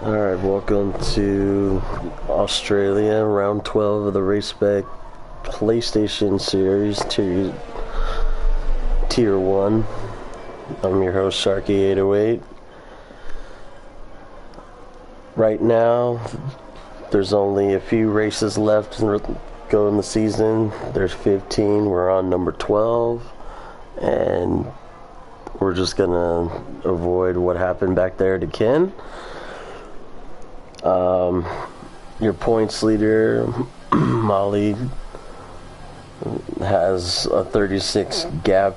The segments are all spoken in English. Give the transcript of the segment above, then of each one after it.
Alright, welcome to Australia, round 12 of the Race Spec PlayStation Series, Tier 1. I'm your host, Sharky808. Right now, there's only a few races left to go in the season. There's 15, we're on number 12, and we're just gonna avoid what happened back there to Ken. Your points leader, Molly, has a 36 gap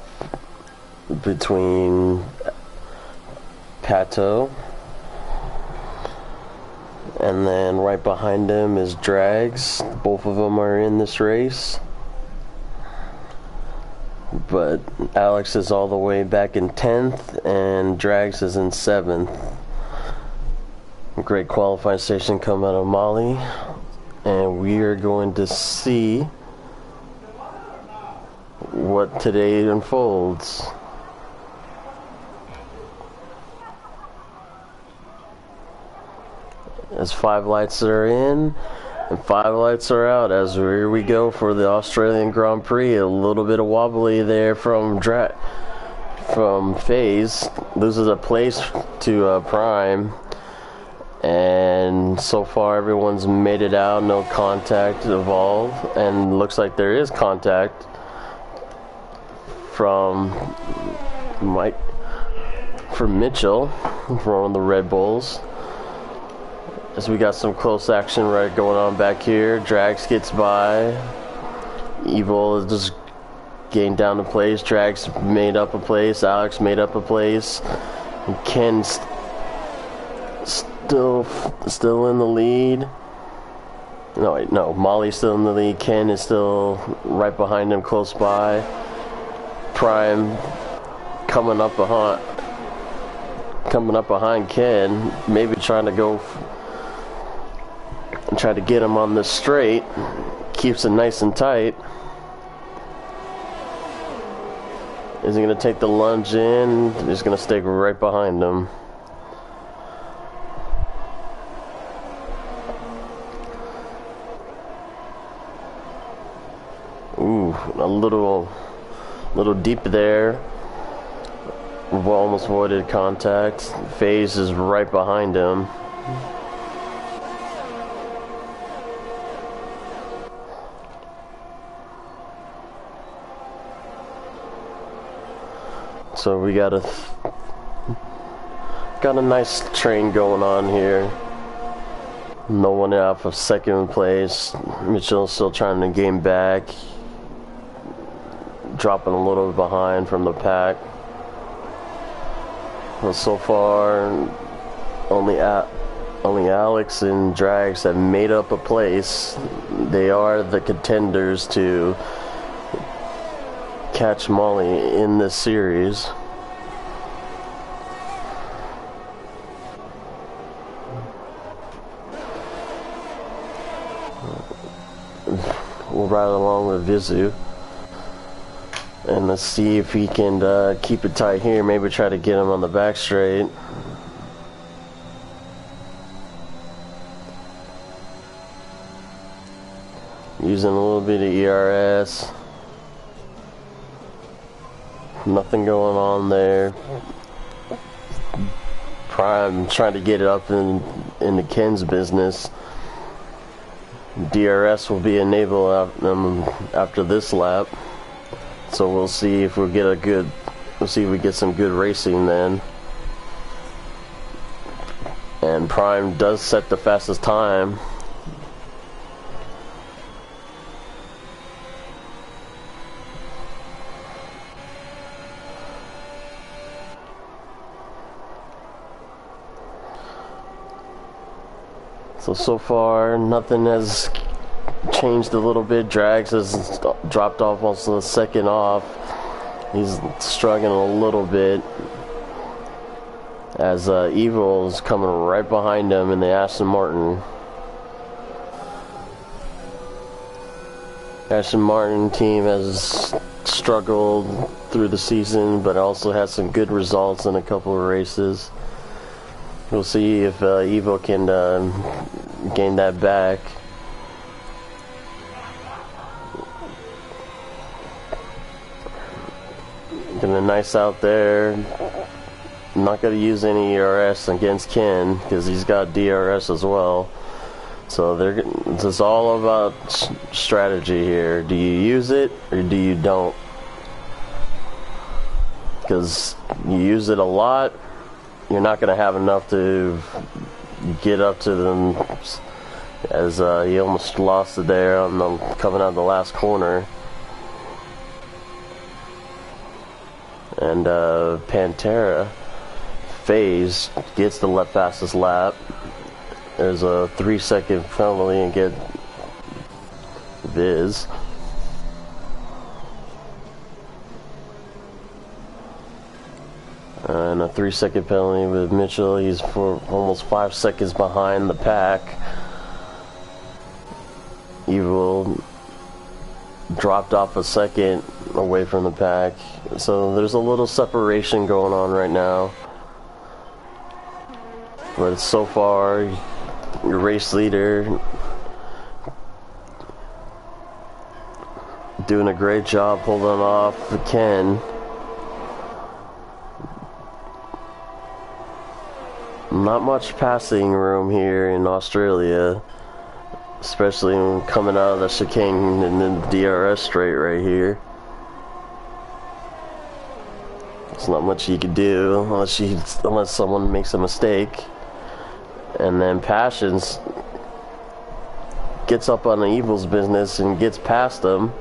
between Pato, and then right behind him is Drags. Both of them are in this race, but Alex is all the way back in 10th and Drags is in 7th. Great qualifying station come out of Molly, and we are going to see what today unfolds. As 5 lights are in and 5 lights are out, as here we go for the Australian Grand Prix. A little bit of wobbly there from FaZe, loses a place to Prime. And so far everyone's made it out, no contact involved, and looks like there is contact from Mitchell from one of the Red Bulls. As we got some close action right going on back here. Drags gets by. Evil is just getting down to place. Drags made up a place. Alex made up a place. And Ken's still in the lead. No, Molly's still in the lead. Ken is still right behind him, close by. Prime coming up behind Ken, maybe trying to go and try to get him on this straight. Keeps it nice and tight. Is he going to take the lunge in? He's going to stay right behind him. Ooh, a little deep there. We've almost avoided contact. FaZe is right behind him. So we got a nice train going on here. No one out of second place. Mitchell's still trying to gain back. Dropping a little behind from the pack. Well, so far, only Alex and Drags have made up a place. They are the contenders to catch Molly in this series. We'll ride along with Vizu. And let's see if he can keep it tight here. Maybe try to get him on the back straight. Using a little bit of ERS. Nothing going on there. Prime trying to get it up into Ken's business. DRS will be enabled after this lap. So we'll see if we get some good racing then. And Prime does set the fastest time. So far, nothing has changed a little bit. Drags has dropped off almost a second off. He's struggling a little bit as Evil is coming right behind him in the Aston Martin. Aston Martin team has struggled through the season, but also had some good results in a couple of races. We'll see if Evo can gain that back. Doing a nice out there. Not going to use any ERS against Ken because he's got DRS as well. So it's all about strategy here. Do you use it or do you don't? Because you use it a lot, you're not going to have enough to get up to them, as he almost lost it there on the coming out of the last corner. And Pantera Phase gets the left fastest lap. There's a 3-second penalty and get Viz. And a 3-second penalty with Mitchell. He's for almost 5 seconds behind the pack. Evil dropped off a second away from the pack. So there's a little separation going on right now. But so far, your race leader doing a great job holding off Ken. Not much passing room here in Australia, especially when coming out of the chicane and then DRS straight right here. There's not much you can do unless someone makes a mistake. And then Passions gets up on the Evil's business and gets past them.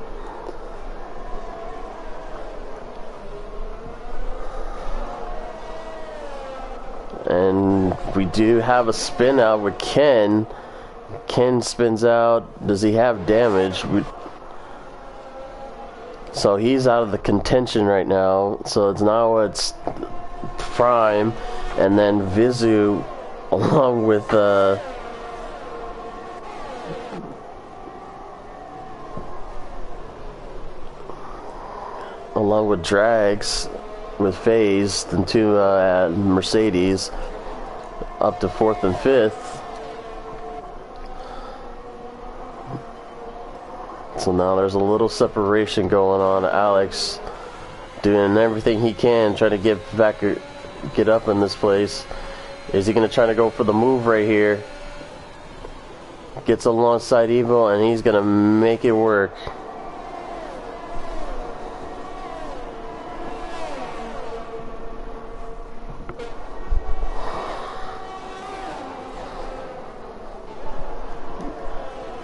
And we do have a spin out with Ken. Ken spins out. Does he have damage? So he's out of the contention right now. So it's now it's Prime and then Vizu along with Drags with Phase and two Mercedes up to 4th and 5th. So now there's a little separation going on. Alex doing everything he can trying to get up in this place. Is he going to try to go for the move right here? Gets alongside Evo and he's going to make it work.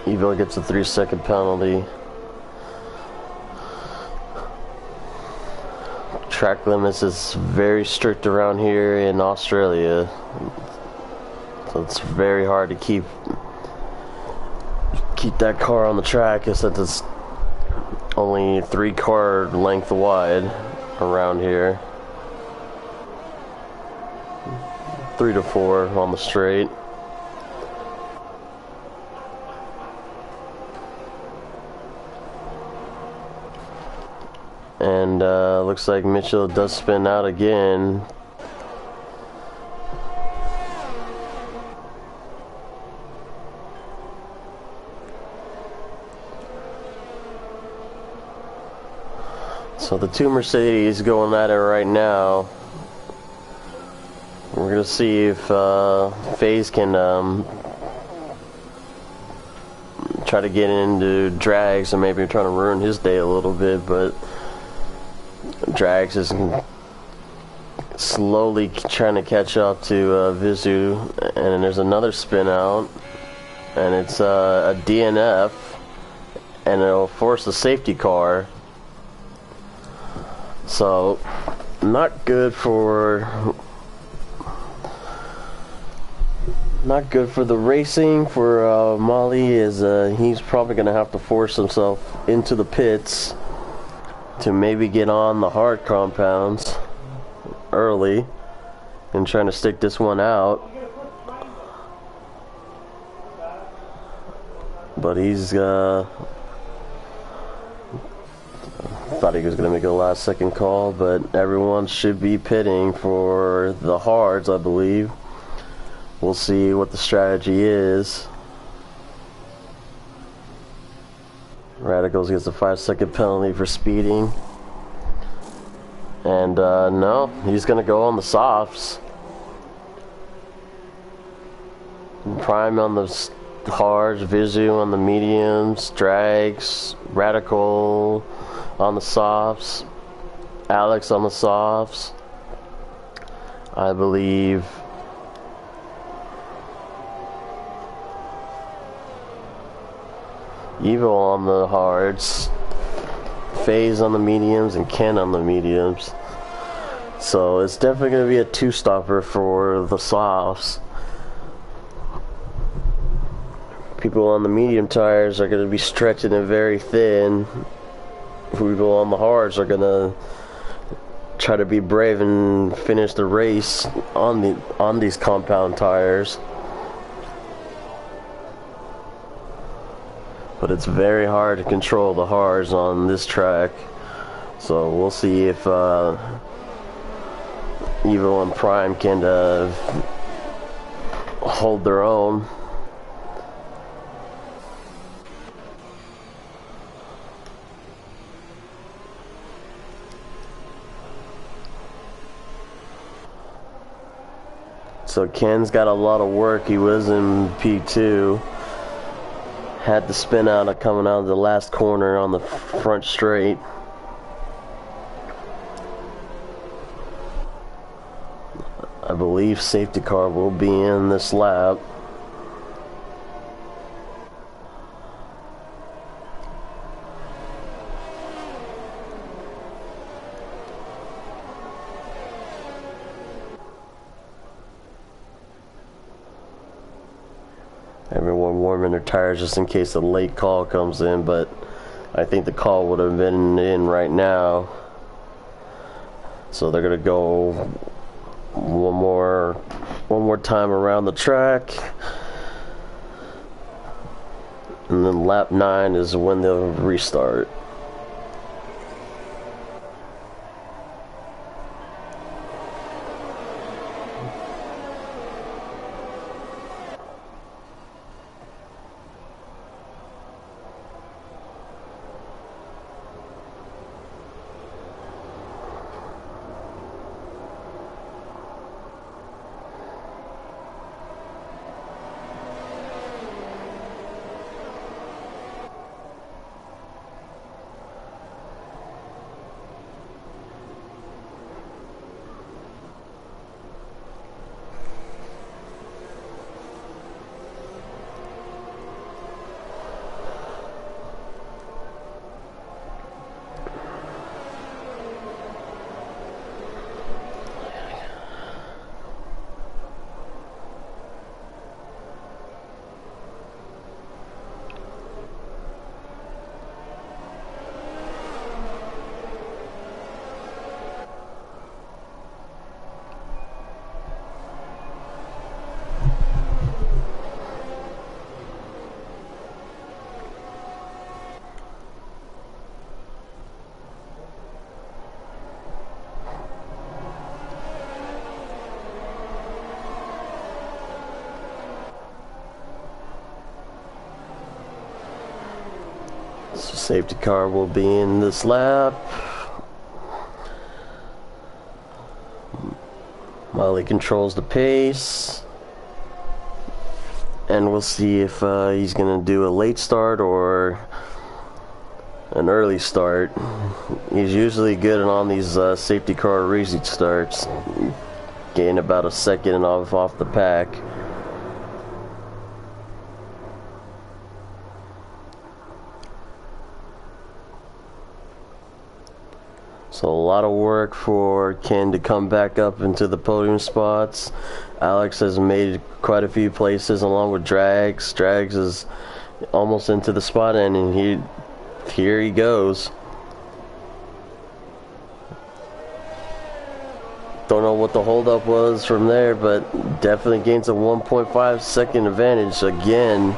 Evo gets a 3-second penalty. Track limits is very strict around here in Australia, so it's very hard to keep that car on the track, since it's only 3-car length wide around here. 3 to 4 on the straight. And looks like Mitchell does spin out again. So the two Mercedes going at it right now. We're gonna see if FaZe can try to get into Drags and maybe trying to ruin his day a little bit, but Drags is slowly trying to catch up to Vizu, and there's another spin out, and it's a DNF, and it'll force a safety car. So not good for Not good for the racing for Molly, is he's probably going to have to force himself into the pits to maybe get on the hard compounds early and trying to stick this one out. But he's thought he was going to make a last second call, but everyone should be pitting for the hards, I believe. We'll see what the strategy is. Radicals gets a 5-second penalty for speeding. And no, he's going to go on the softs. Prime on the hards, Vizu on the mediums, Drags, Radical on the softs, Alex on the softs. I believe Evo on the hards, FaZe on the mediums, and Ken on the mediums. So it's definitely going to be a two-stopper for the softs. People on the medium tires are going to be stretching it very thin. People on the hards are going to try to be brave and finish the race on these compound tires. But it's very hard to control the hards on this track. So we'll see if Evo and Prime can hold their own. So Ken's got a lot of work. He was in P2. Had to spin out coming out of the last corner on the front straight. I believe safety car will be in this lap. Everyone warming their tires just in case a late call comes in, but I think the call would have been in right now. So they're gonna go one more time around the track, and then lap 9 is when they'll restart. So safety car will be in this lap. Molly controls the pace. And we'll see if he's going to do a late start or an early start. He's usually good on these safety car racing starts. Gain about a second off the pack. So a lot of work for Ken to come back up into the podium spots. Alex has made quite a few places along with Drags. Drags is almost into the spot, and here he goes. Don't know what the holdup was from there, but definitely gains a 1.5 second advantage. Again,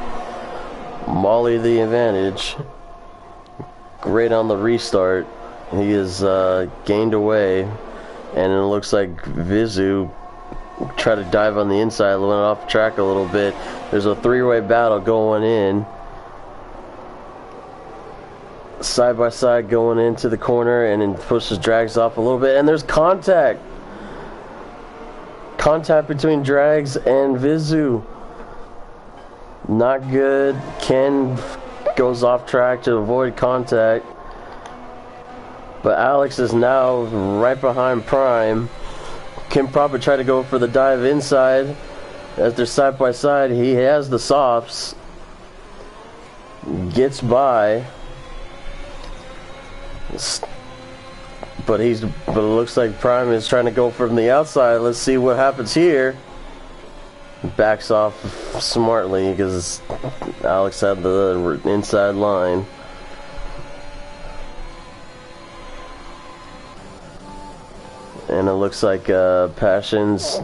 Molly the advantage. Great on the restart. He is gained away, and it looks like Vizu tried to dive on the inside, went off track a little bit. There's a three-way battle going in. Side by side going into the corner, and then pushes Drags off a little bit, and there's contact. Contact between Drags and Vizu. Not good. Ken goes off track to avoid contact. But Alex is now right behind Prime. Can probably try to go for the dive inside. As they're side by side, he has the softs. Gets by. But it looks like Prime is trying to go from the outside. Let's see what happens here. Backs off smartly because Alex had the inside line. And it looks like Passions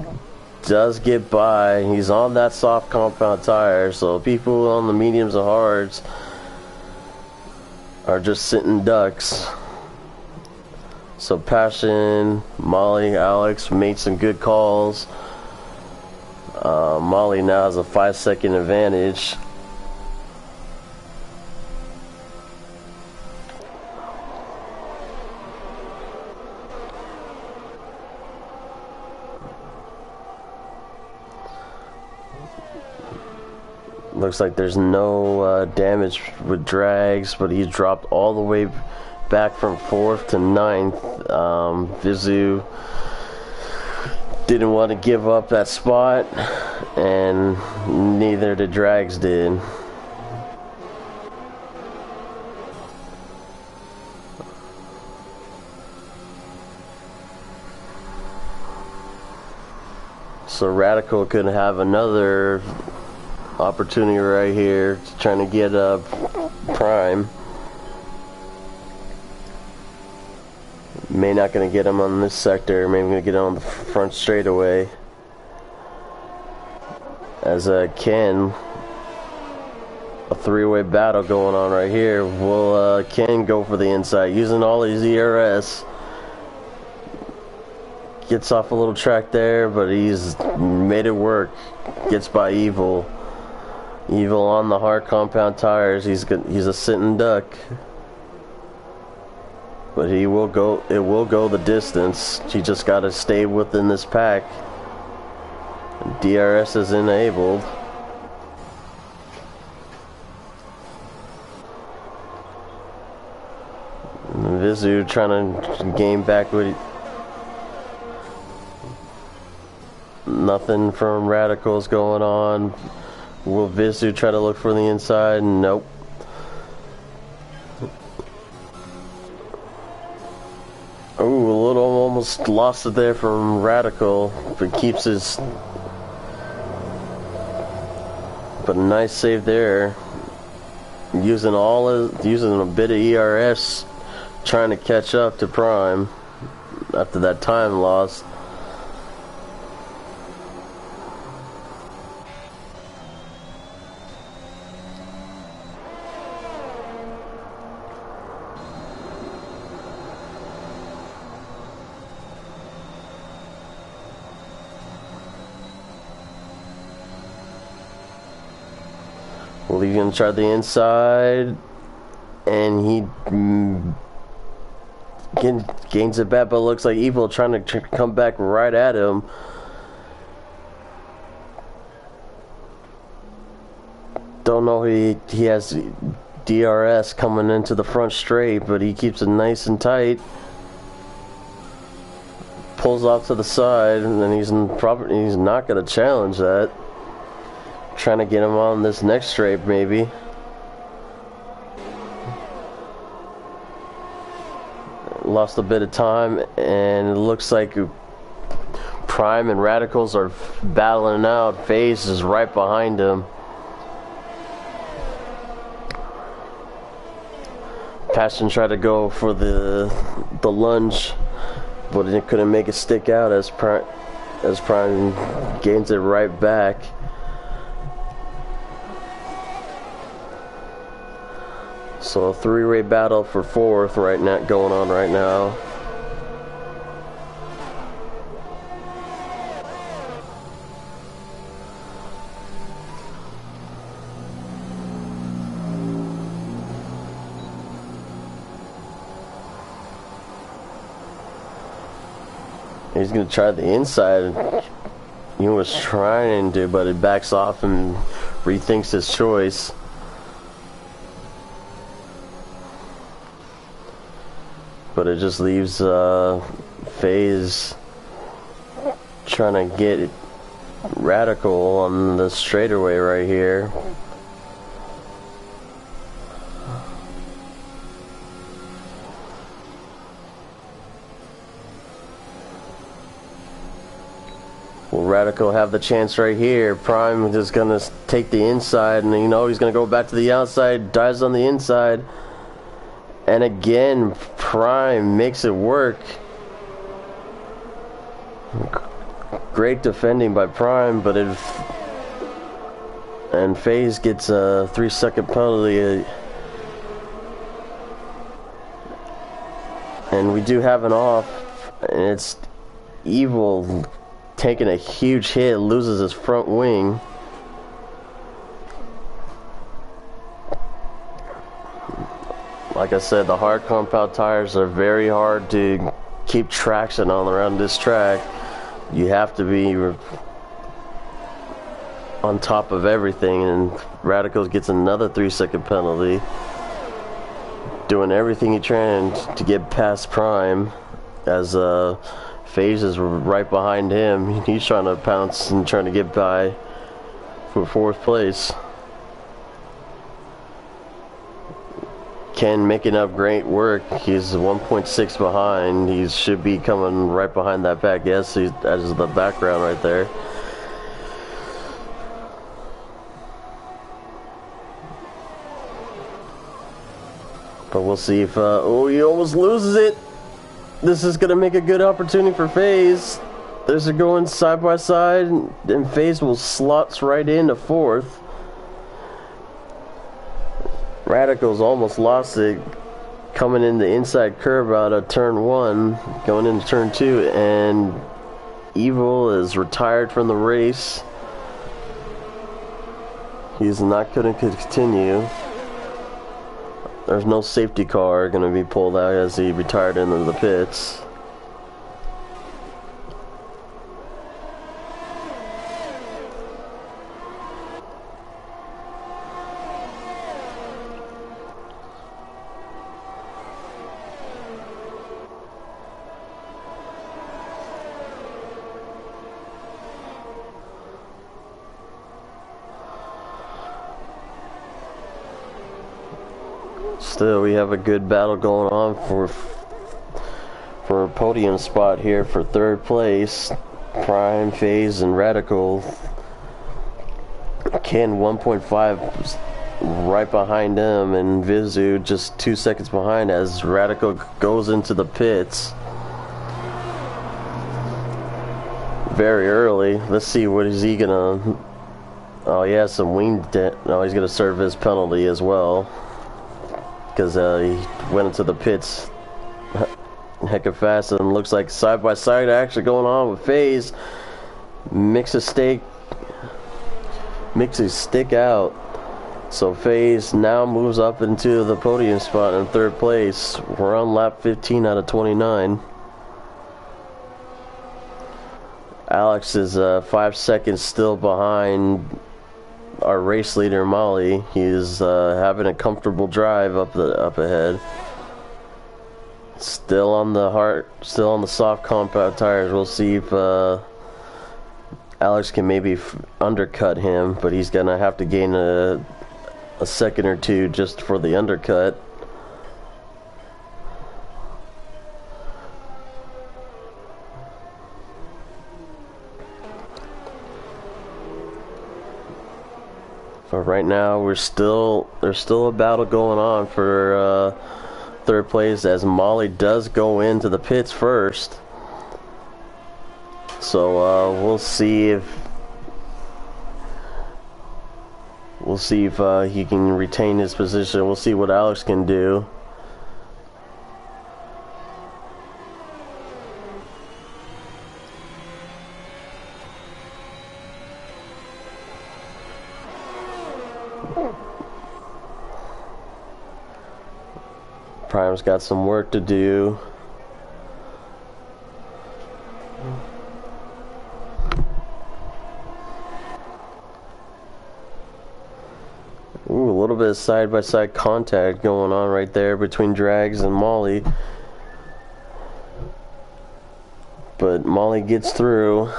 does get by. He's on that soft compound tire, so people on the mediums and hards are just sitting ducks. So Passion, Molly, Alex made some good calls. Molly now has a 5-second advantage. Looks like there's no damage with Drags, but he's dropped all the way back from 4th to 9th. Vizu didn't want to give up that spot, and neither did Drags did. So Radical could have another opportunity right here, trying to get Prime. May not going to get him on this sector. Maybe going to get him on the front straightaway. As Ken, a three-way battle going on right here. Will Ken go for the inside using all his ERS? Gets off a little track there, but he's made it work. Gets by Evil. Evil on the hard compound tires. He's a sitting duck. But he will go. It will go the distance. He just got to stay within this pack. DRS is enabled. Vizu trying to gain back with nothing from Radicals going on. Will Vizu try to look for the inside? Nope. Ooh, a little almost lost it there from Radical, but keeps his. But a nice save there. Using a bit of ERS, trying to catch up to Prime after that time loss. Well, he's going to try the inside, and he gains it back, but it looks like Evil trying to come back right at him. Don't know he has DRS coming into the front straight, but he keeps it nice and tight. Pulls off to the side, and then he's not going to challenge that. Trying to get him on this next straight, maybe. lost a bit of time, and it looks like Prime and Radicals are battling out. FaZe is right behind him. Passion tried to go for the lunge, but it couldn't make it stick out as Prime gains it right back. So a three-way battle for fourth right now going on right now. He's gonna try the inside. He was trying to, but it backs off and rethinks his choice. But it just leaves FaZe trying to get Radical on the straightaway right here. Will Radical have the chance right here? Prime is gonna take the inside, and you know he's gonna go back to the outside, dives on the inside. And again, Prime makes it work. Great defending by Prime, but and FaZe gets a 3-second penalty. And we do have an off, and it's Evil taking a huge hit, loses his front wing. Like I said, the hard compound tires are very hard to keep traction on around this track. You have to be on top of everything, and Radicals gets another 3-second penalty. Doing everything he can to get past Prime, as FaZe is right behind him. He's trying to pounce and trying to get by for fourth place. Ken making up great work. He's 1.6 behind. He should be coming right behind that back. Yes, that is the background right there. But we'll see if oh, he almost loses it. This is gonna make a good opportunity for FaZe. They're going side by side, and FaZe will slots right into fourth. Radicals almost lost it coming in the inside curve out of turn 1, going into turn 2, and Evil is retired from the race. He's not going to continue. There's no safety car going to be pulled out as he retired into the pits. Still, we have a good battle going on for a podium spot here for third place. Prime, FaZe, and Radical. Ken 1.5 right behind him, and Vizu just 2 seconds behind as Radical goes into the pits very early. Let's see, what is he gonna... Oh, he has some wing no, he's gonna serve his penalty as well, because he went into the pits heck of fast, and looks like side by side actually going on with FaZe. Mixes stick out. So FaZe now moves up into the podium spot in third place. We're on lap 15 out of 29. Alex is 5 seconds still behind our race leader Molly. He's having a comfortable drive up ahead. Still on the soft compound tires. We'll see if Alex can maybe undercut him, but he's gonna have to gain a second or two just for the undercut. But right now, there's still a battle going on for third place, as Molly does go into the pits first. So we'll see if he can retain his position. We'll see what Alex can do. Prime's got some work to do. Ooh, a little bit of side-by-side contact going on right there between Drags and Molly. But Molly gets through.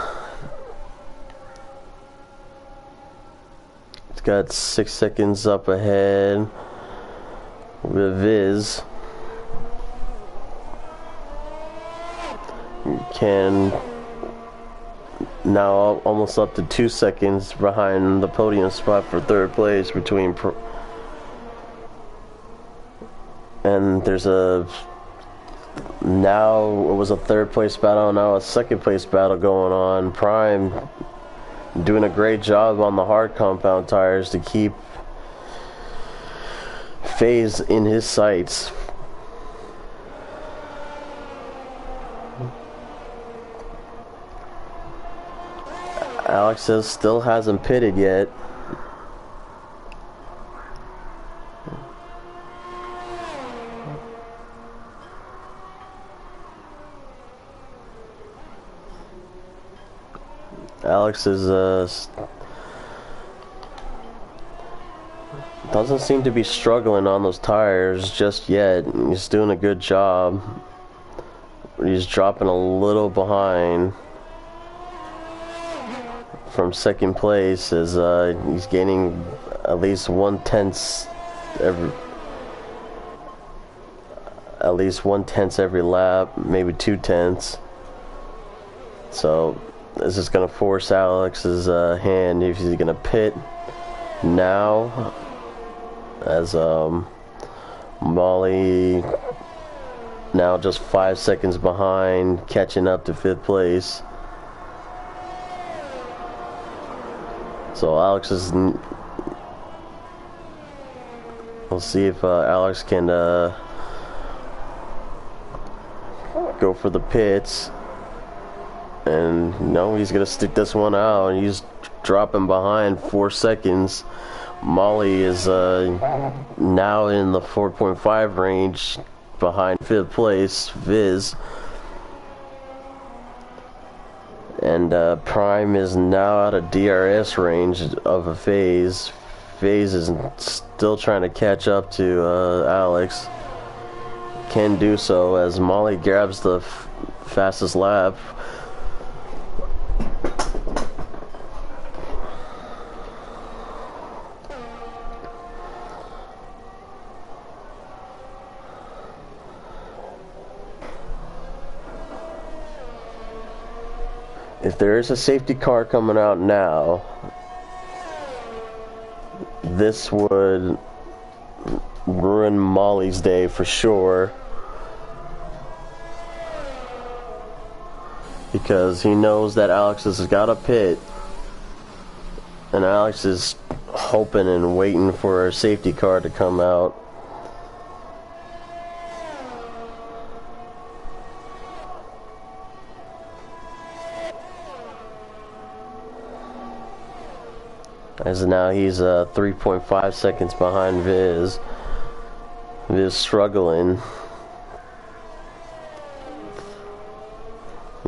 It's got 6 seconds up ahead with Viz. Can now almost up to 2 seconds behind the podium spot for third place between and there's now it was a third place battle, now a second place battle going on. Prime doing a great job on the hard compound tires to keep FaZe in his sights. Alex still hasn't pitted yet. Alex is doesn't seem to be struggling on those tires just yet. He's doing a good job. He's dropping a little behind from second place, as he's gaining at least 1/10 every lap, maybe 2/10. So this is going to force Alex's hand if he's going to pit now, as Molly now just 5 seconds behind, catching up to 5th place. So Alex is... We'll see if Alex can go for the pits. And no, he's going to stick this one out. He's dropping behind 4 seconds. Molly is now in the 4.5 range behind 5th place, Viz. And Prime is now out of DRS range of a FaZe. FaZe is still trying to catch up to Alex. Can do so as Molly grabs the fastest lap. If there is a safety car coming out now, this would ruin Molly's day for sure, because he knows that Alex has got a pit, and Alex is hoping and waiting for a safety car to come out. As now he's 3.5 seconds behind Viz. Viz struggling.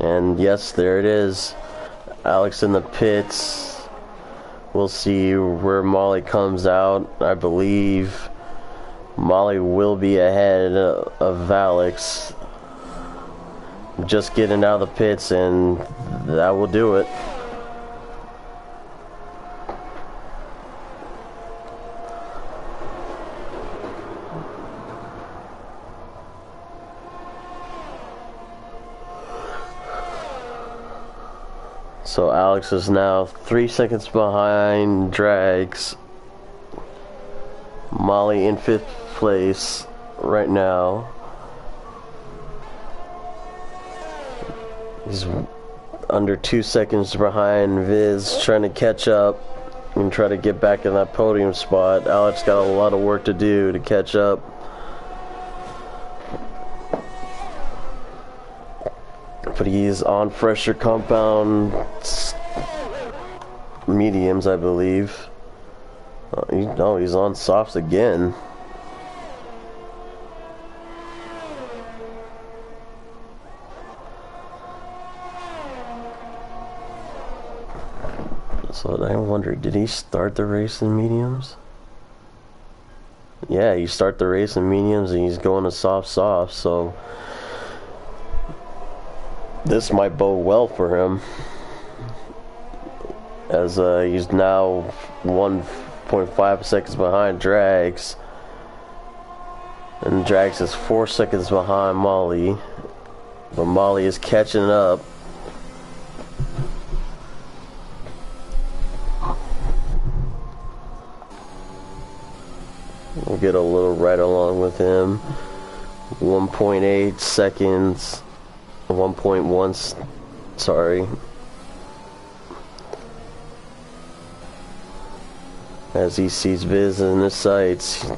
And yes, there it is. Alex in the pits. We'll see where Molly comes out. I believe Molly will be ahead of Alex. Just getting out of the pits, and that will do it. So Alex is now 3 seconds behind Drags Molly in 5th place right now. He's under 2 seconds behind Viz, trying to catch up and try to get back in that podium spot. Alex got a lot of work to do to catch up. But he's on fresher compound mediums, I believe. No, he's on softs again. So I wonder, did he start the race in mediums? Yeah, you start the race in mediums and he's going to soft, so this might bode well for him, as he's now 1.5 seconds behind Drags, and Drags is 4 seconds behind Molly, but Molly is catching up. We'll get a little right along with him. 1.8 seconds. 1.1, sorry. As he sees Viz in his sights,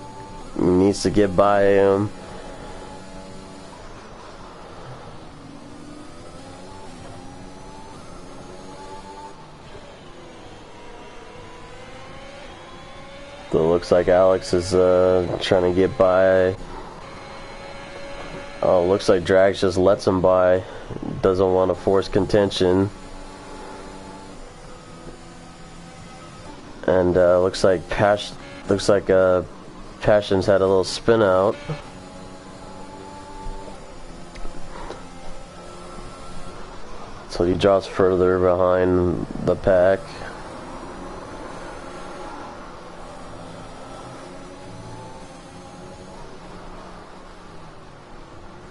he needs to get by him. So it looks like Alex is trying to get by. Oh, looks like Drags just lets him by. Doesn't want to force contention. And looks like Passion's had a little spin out. So he drops further behind the pack.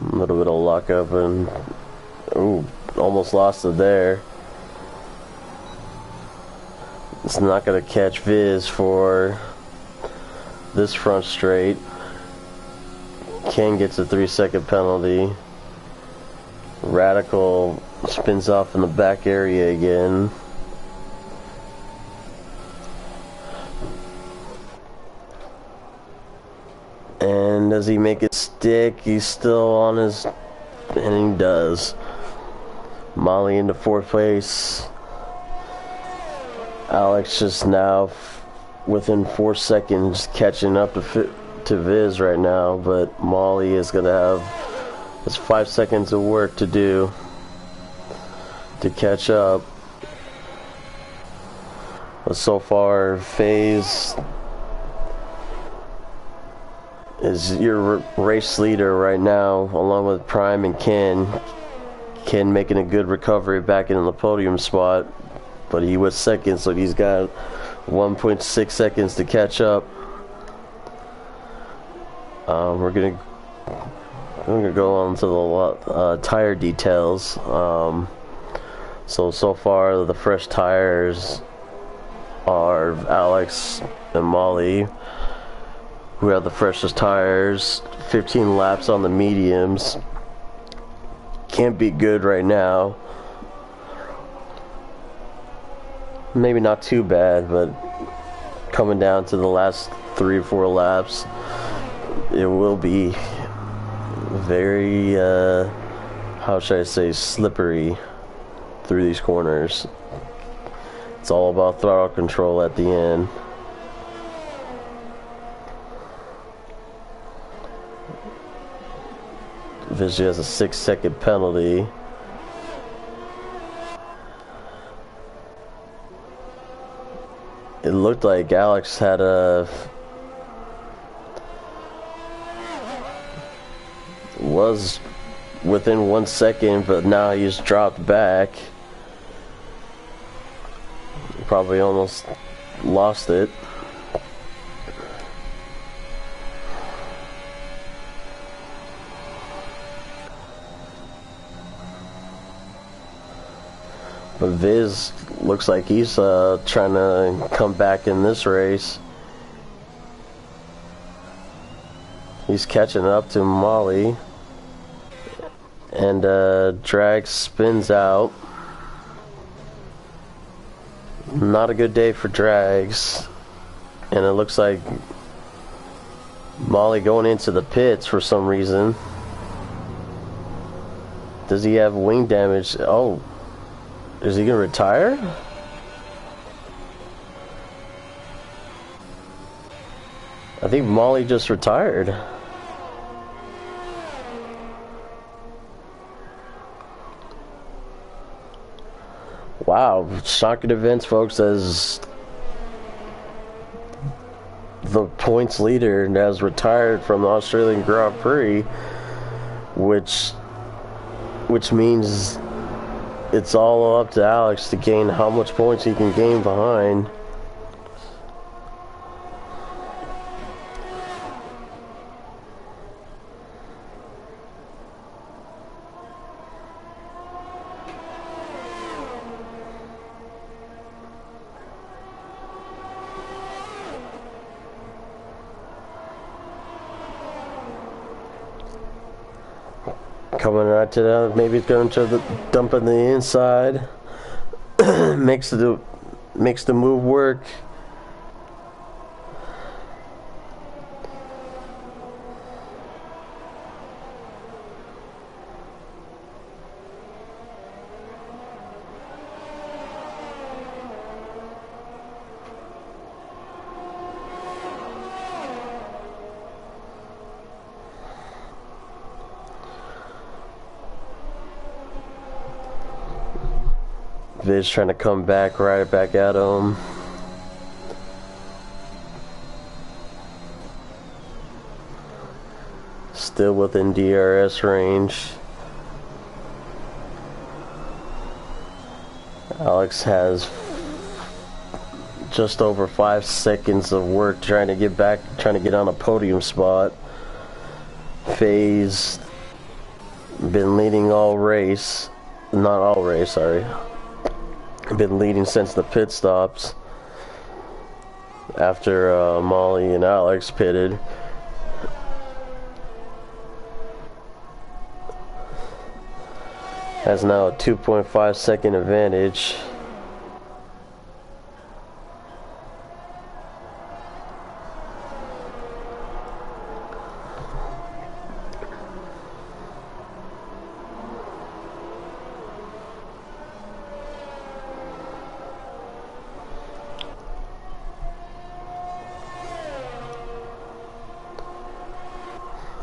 A little bit of lock up and ooh, almost lost it there. It's not going to catch Viz for this front straight. Ken gets a 3-second penalty. Radical spins off in the back area again. And does he make it stick? He's still on his, and he does. Molly into 4th place. Alex just now within 4 seconds catching up to Viz right now, but Molly is going to have just 5 seconds of work to do to catch up. But so far, FaZe is your race leader right now, along with Prime and Ken. Ken making a good recovery back in the podium spot, but he was second, so he's got 1.6 seconds to catch up. We're gonna go on to the tire details. So far the fresh tires are Alex and Molly, who have the freshest tires. 15 laps on the mediums. Can't be good right now. Maybe not too bad, but coming down to the last 3 or 4 laps, it will be very, how should I say, slippery through these corners. It's all about throttle control at the end. Vizzy has a 6-second penalty. It looked like Alex had was within 1 second, but now he's dropped back. Probably almost lost it. But Viz looks like he's trying to come back in this race. He's catching up to Molly. And Drag spins out. Not a good day for Drags. And it looks like Molly going into the pits for some reason. Does he have wing damage? Oh, is he gonna retire? I think Molly just retired. Wow, shocking events, folks, as the points leader has retired from the Australian Grand Prix, which means it's all up to Alex to gain how much points he can gain behind. Coming right to that, maybe it's going to the dump on the inside. makes the move work. Viz trying to come back right back at him. Still within DRS range. Alex has just over 5 seconds of work trying to get back, trying to get on a podium spot. FaZe been leading all race. Not all race, sorry. Been leading since the pit stops after Molly and Alex pitted. Has now a 2.5 second advantage.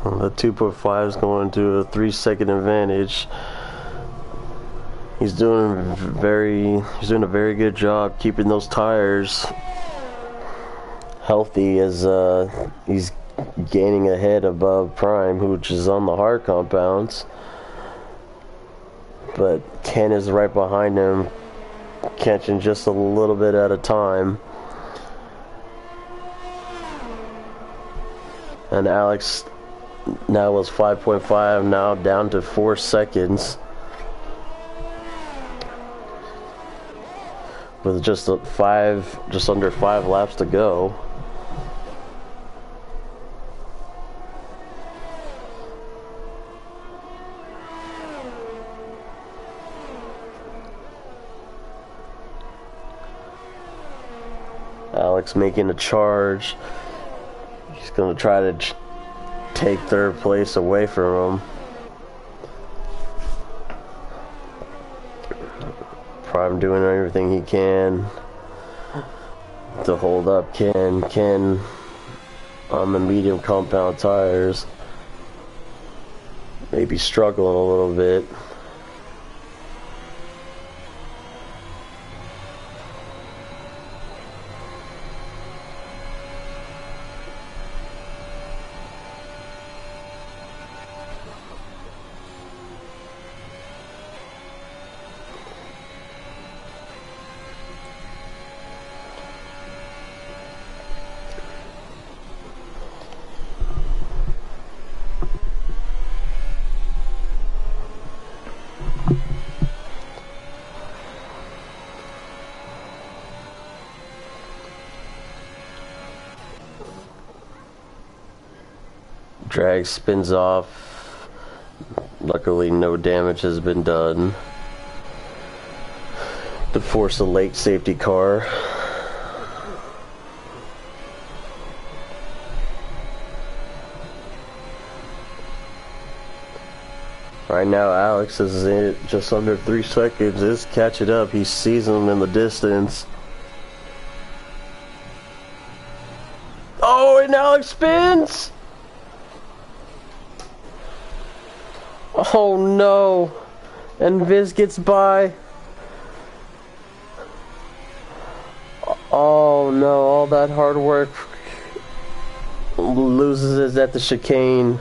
The 2.5 is going to a 3 second advantage. He's doing a very good job keeping those tires healthy as he's gaining ahead above Prime, which is on the hard compounds. But Ken is right behind him, catching just a little bit at a time. And Alex now was 5.5, now down to 4 seconds. With just under 5 laps to go. Alex making a charge. He's going to try to take third place away from him. Prime doing everything he can to hold up Ken on the medium compound tires. Maybe struggling a little bit. Drag spins off. Luckily, no damage has been done to force a late safety car. Right now, Alex is in just under 3 seconds. Is catching up. He sees him in the distance. Oh, and Alex spins! Oh no! And Viz gets by. Oh no, all that hard work loses it at the chicane.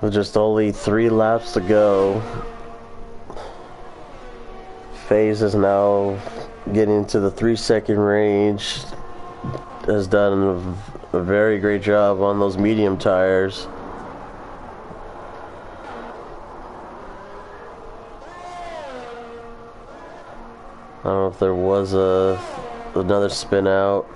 With just only 3 laps to go, FaZe is now getting to the 3-second range. Has done a very great job on those medium tires. I don't know if there was another spin out.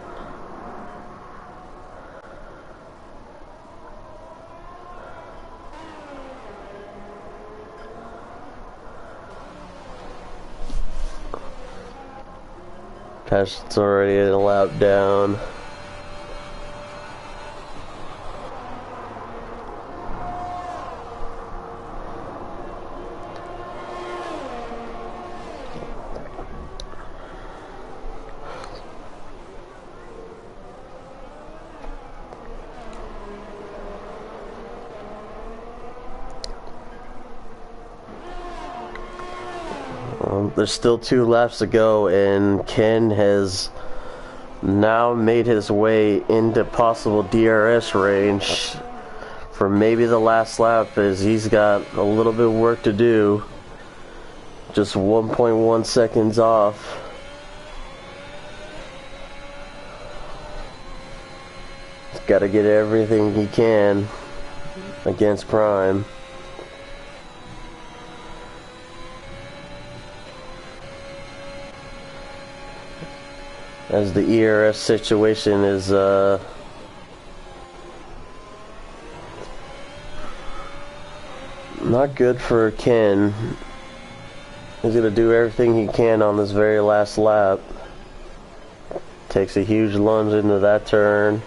Passion's already a lap down. There's still 2 laps to go, and Ken has now made his way into possible DRS range for maybe the last lap, as he's got a little bit of work to do. Just 1.1 seconds off. He's got to get everything he can against Prime. As the ERS situation is not good for Ken. He's going to do everything he can on this very last lap. Takes a huge lunge into that turn.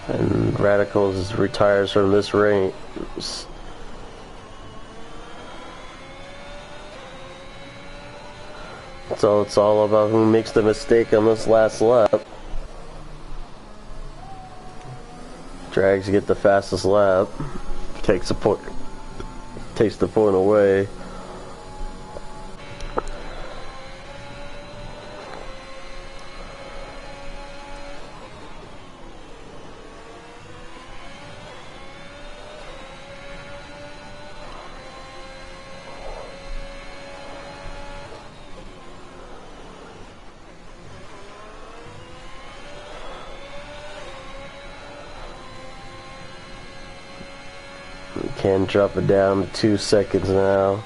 And Radicals retires from this race. So it's all about who makes the mistake on this last lap. Drags get the fastest lap. Takes the point away. Can drop it down to 2 seconds now.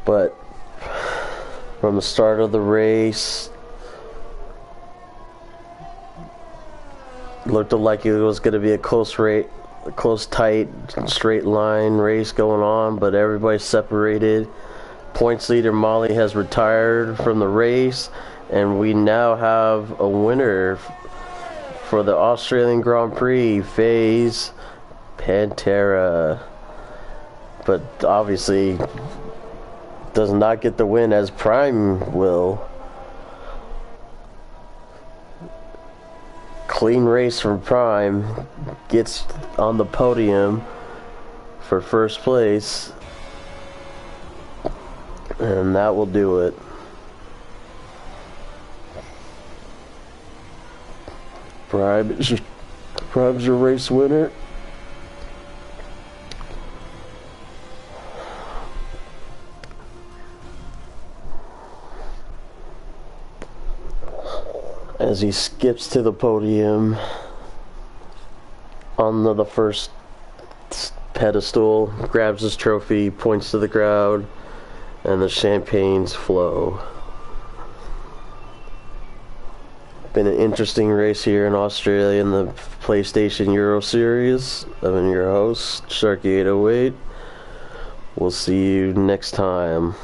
But from the start of the race, looked like it was going to be a close, tight, straight line race going on, but everybody's separated. Points leader Molly has retired from the race, And we now have a winner for the Australian Grand Prix, FaZe Pantera. But obviously does not get the win as Prime will. Clean race from Prime, gets on the podium for first place, and that will do it. Prime's your race winner. As he skips to the podium on the first pedestal, grabs his trophy, points to the crowd, and the champagnes flow. Been an interesting race here in Australia in the PlayStation Euro Series. I've been your host, Sharky808. We'll see you next time.